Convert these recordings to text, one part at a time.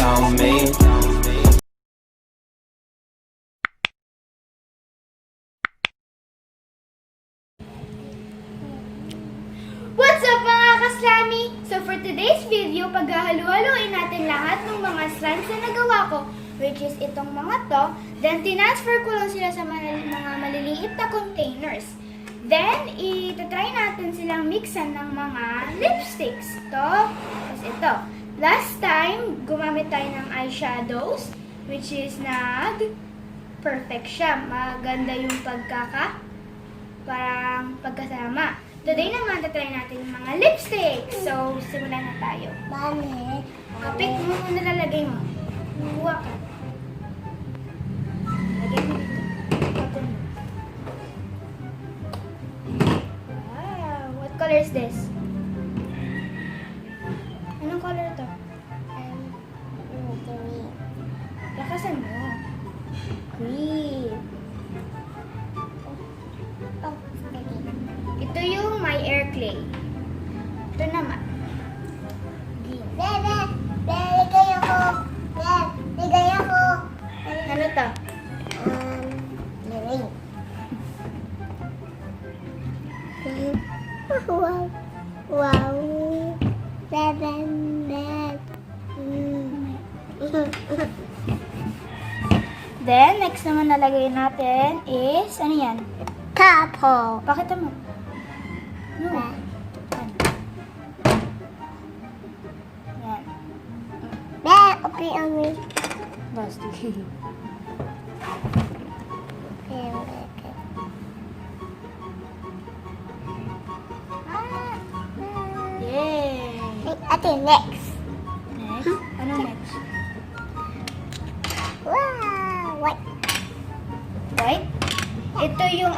on me. What's up mga ka-slimy? So for today's video, paghahalu-haluin natin lahat ng mga slimes na nagawa ko, which is itong mga to. Then tinransfer ko lang sila sa mga maliliit na containers. Then itatry natin silang mixan ng mga lipsticks. Ito, tapos ito. Last time, gumamit tayo ng eyeshadows, which is perfect siya. Maganda yung parang pagkasama. Today naman, tatry natin yung mga lipstick. So, simulan na tayo. Bakit? Kapit mo kung nalalagay mo. Kuha ka. Lagay mo dito. Cotton mo. Wow! What color is this? Anong color to? Green. Lakasan mo. Green. Oh, green. Ito yung my air clay. Ito naman. Green. Bebe! Ligay ako! Ligay ako! Ano to? Green. Wow! Wow! Bebe! Then, next naman nalagay natin is, ano yan? Purple. Pakita mo. No. Ba? Yan. Be! Okay, Ami. Plastic. Yay! Ate, next. Next? Ano next? Wow! What? Right? Ito yung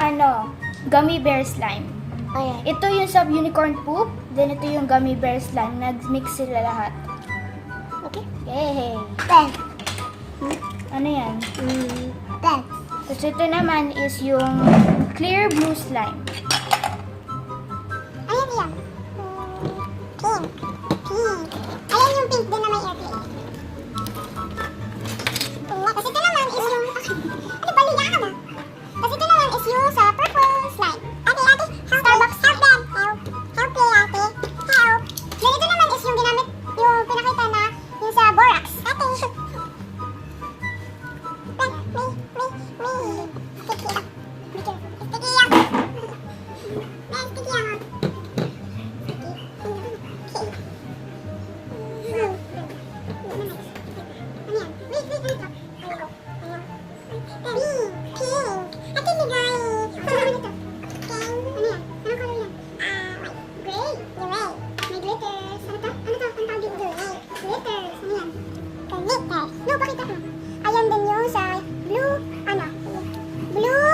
gummy bear slime. Ayan. Ito yung sa unicorn poop. Then ito yung gummy bear slime. Nag-mix sila lahat. Okay. Yay! Ben. Ano yan? Ben. Tapos ito naman is yung clear blue slime. Ayan yan. Pink. Pink. Ayan yung pink din na may airplay. Tapos ito naman is yung... Ano ba liya ka ba? Tapos ito naman is yung sa purple slime. Ate, Starbucks. Help them. Help. Help play, ate. Help. Then ito naman is yung ginamit, yung pinakita na yung sa borax. Ate. Sticky up. Sticky up. Ben, sticky up. Ayan din yung sa blue, blue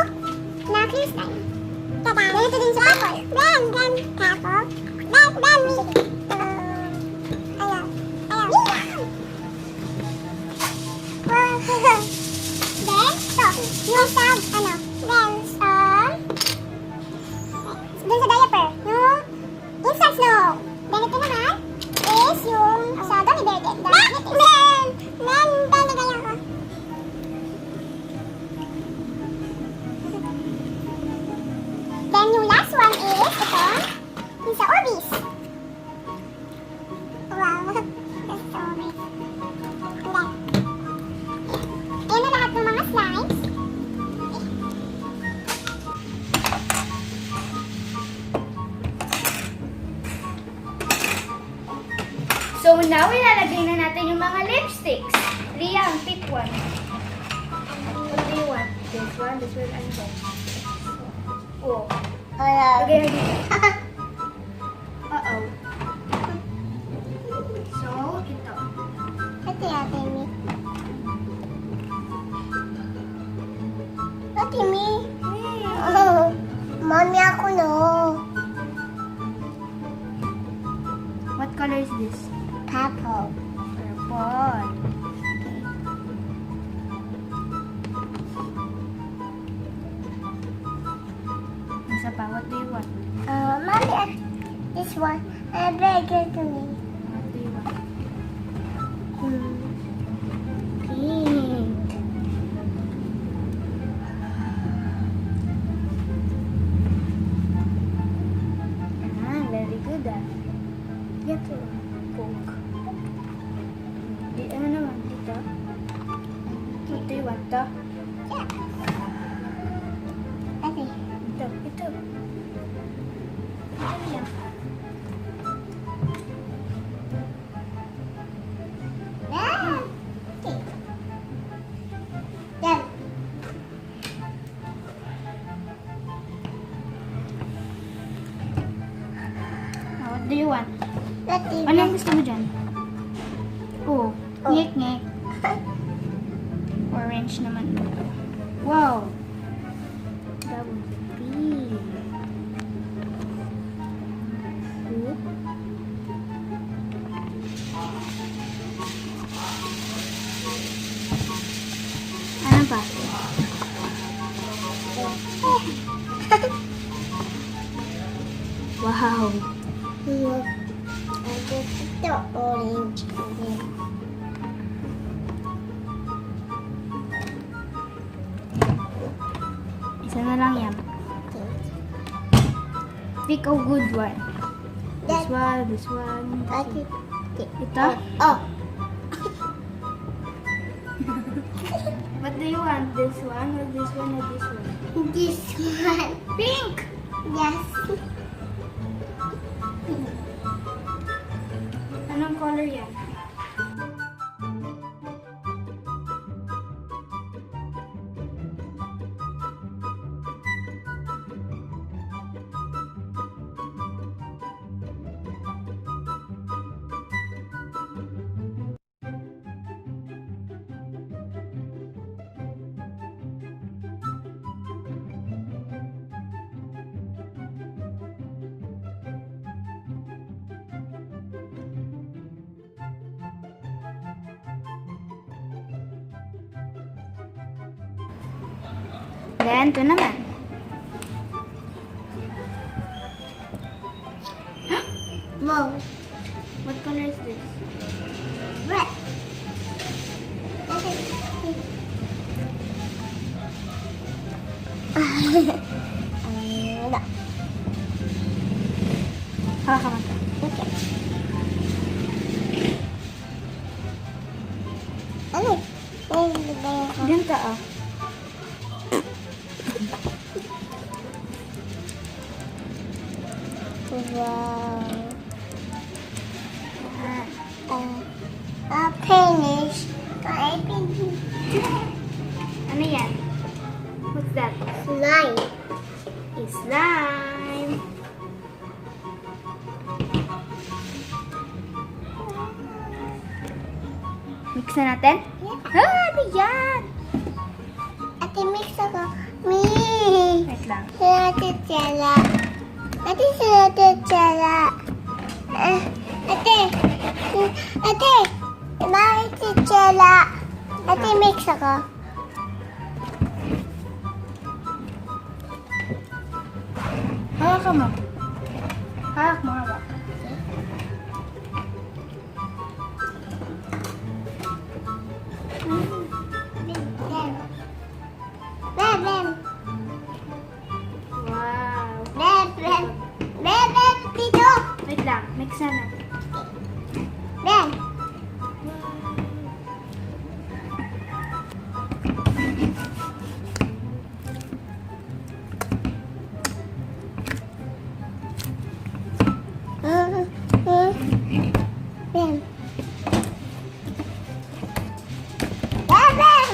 na clear slime. Tada! Ganito din sa purple. Ben, purple. Ben, ayan. Wow. Then, so, yung sa, then, dun sa diaper, yung instant snow. Then, ito naman, is yung sa gummy bear din. Ben, ligay ako. Then, yung last one is, ito, yung sa Orbis. Wow, that's so nice. And then, ayan na lahat ng mga slimes. So now, ilalagay na natin yung mga lipsticks. Liam, pick one. What do you want? This one, and that. Oh. Lagay na dito. Uh-oh. So, ito. Ito yata mi. Ate mi. Oh, mami ako no. What color is this? Purple. Purple. Isa pa, what do you want? Mommy, this one. I beg you to me. What do you want? What do you want? Let's see. Anong gusto mo dyan? Oh, ngek-ngek. Orange naman. Wow! That was big. Oh. Ano pa? Wow! Look. I just the orange again. Isa na lang yan. Pick a good one. This one, this one. Okay. Ito? Oh. What do you want? This one or this one or this one? This one. Pink! Yes. Anong color yan? Then, ito naman. Wow. What color is this? Red. Okay. No. Hawakan mo. Okay. Ano? Ano ba yung Ganito, oh. wow. Finish. Ano yan? What's that? Slime. Is slime. Mix na natin? Ah, ano yan? Ate, mix ako. Me. Wait lang. Ate, Tara. Ate, Ate, Tara. Ate. Ate. Bakit si Tara? Ate, mix ako. Hawak ka mo. Hawak mo, hawak. Bam, bam. Wow. Bam, bam. Bam, bam. Dito. Wait lang. Mix na natin. Bam. Bam. Bam, bam.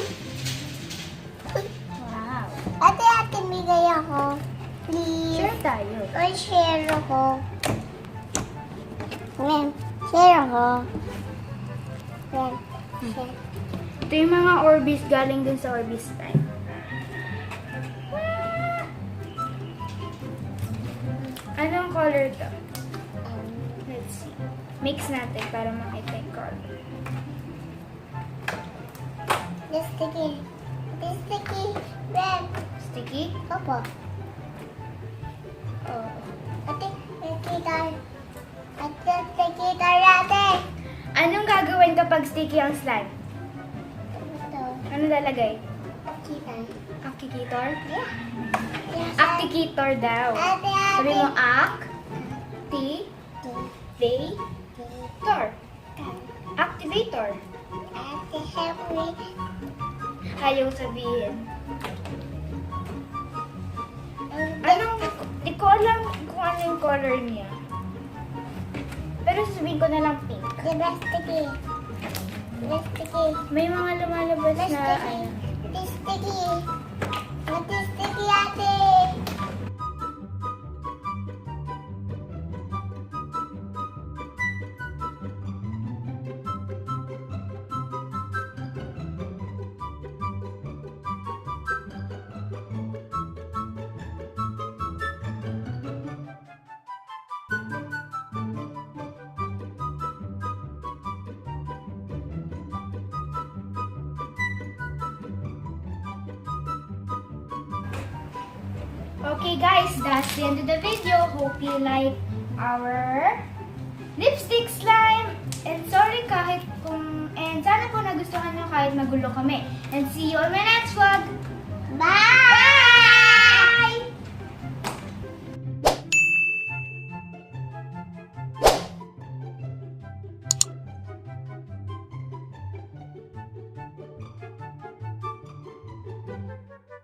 Wow. Ate, bigay ako. Please. Sure tayo. Ay, share ako. Ma'am, share ako. Ma'am, share. Ito yung mga Orbis galing dun sa Orbis time. Anong color to? Let's see. Mix natin para makita yung color. This sticky. This sticky. Red. Sticky? Opo. Oh. Ate, sticky tar. Ate, sticky tar ate. Anong gagawin kapag sticky ang slime? Ito. Ano lalagay? Sticky tar. Activator? Yeah. Yes, Activator daw. Ate, ate. Sabi mo, activator. Activator. Ate, help me. Ayaw sabihin. Anong, di ko alam kung ano yung color niya. Pero sasabihin ko na lang pink. Diba sticky? Diba sticky? May mga lumalabas Diba na, sticky? ano. Diba sticky? Diba sticky ate? Okay guys, that's the end of the video. Hope you like our lipstick slime. And sorry and sana po nagustuhan nyo kahit magulo kami. And see you on my next vlog. Bye!